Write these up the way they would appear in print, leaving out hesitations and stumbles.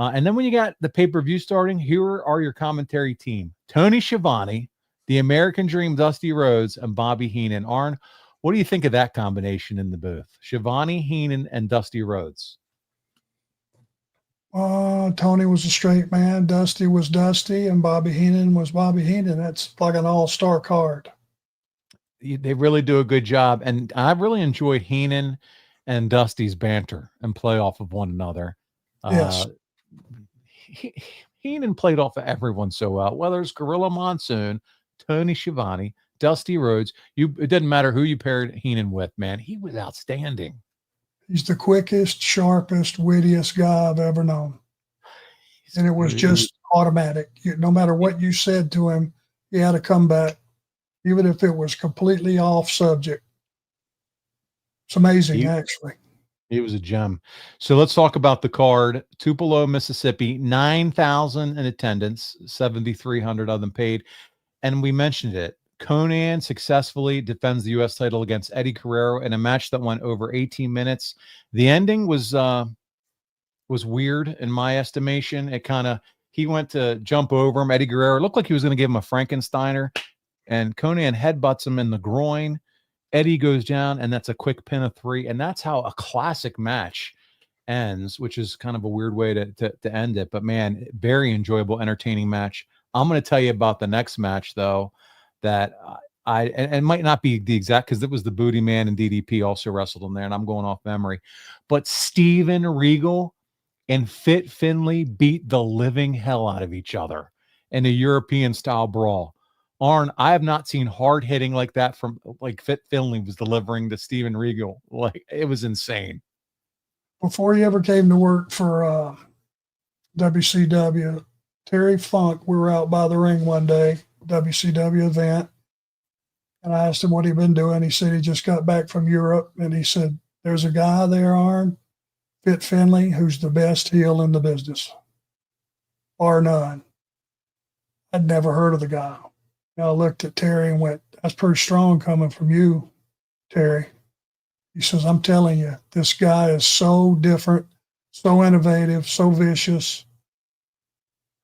And then when you got the pay-per-view starting, here are your commentary team: Tony Schiavone, the American Dream, Dusty Rhodes, and Bobby Heenan. Arn, what do you think of that combination in the booth? Schiavone, Heenan, and Dusty Rhodes. Tony was a straight man, Dusty was Dusty, and Bobby Heenan was Bobby Heenan. That's like an all-star card. They really do a good job, and I really enjoyed Heenan and Dusty's banter and play off of one another. Yes. Heenan played off of everyone so well, whether it's Gorilla Monsoon, Tony Schiavone, Dusty Rhodes. It didn't matter who you paired Heenan with, man. He was outstanding. He's the quickest, sharpest, wittiest guy I've ever known. And it was just automatic. No matter what you said to him, he had a comeback, even if it was completely off subject. It's amazing, actually. He was a gem. So let's talk about the card. Tupelo, Mississippi, 9,000 in attendance, 7,300 of them paid. And we mentioned it. Conan successfully defends the U.S. title against Eddie Guerrero in a match that went over 18 minutes. The ending was weird in my estimation. He went to jump over him. Eddie Guerrero looked like he was going to give him a Frankensteiner, and Conan headbutts him in the groin. Eddie goes down, and that's a quick pin of 3, and that's how a classic match ends, which is kind of a weird way to end it. But man, very enjoyable, entertaining match. I'm going to tell you about the next match, though, that and might not be the exact, because it was the Booty Man and DDP also wrestled in there, and I'm going off memory. But Steven Regal and Fit Finlay beat the living hell out of each other in a European-style brawl. Arn, I have not seen hard hitting like that from Fit Finlay was delivering to Steven Regal. Like, it was insane. Before he ever came to work for WCW, Terry Funk, we were out by the ring one day, WCW event, and I asked him what he'd been doing. He said he just got back from Europe, and he said, there's a guy there, Arn, Fit Finlay, who's the best heel in the business, bar none. I'd never heard of the guy. And I looked at Terry and went, that's pretty strong coming from you, Terry. He says, I'm telling you, this guy is so different, so innovative, so vicious.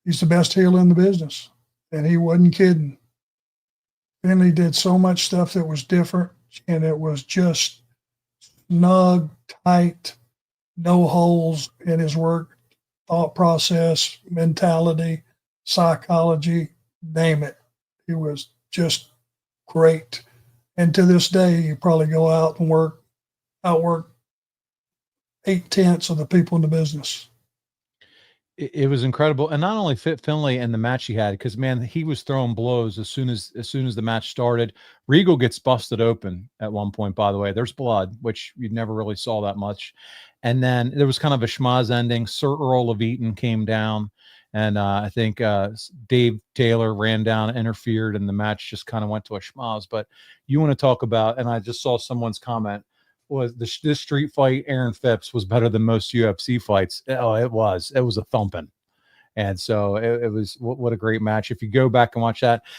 He's the best heel in the business. And he wasn't kidding. Finlay did so much stuff that was different, and it was just snug, tight, no holes in his work, thought process, mentality, psychology, name it. He was just great. And to this day, you probably go out and outwork 8/10 of the people in the business. It was incredible. And not only Fit Finlay and the match he had, because man, he was throwing blows as soon as the match started. Regal gets busted open at one point, by the way. There's blood, which you never really saw that much. And then there was kind of a schmozz ending. Sir Earl of Eaton came down, and I think Dave Taylor ran down, interfered, and the match just kind of went to a schmozz. But you want to talk about, and I just saw someone's comment, was this street fight, Aaron Phipps, was better than most UFC fights. Oh, it was a thumping. And so it was, what a great match. If you go back and watch that,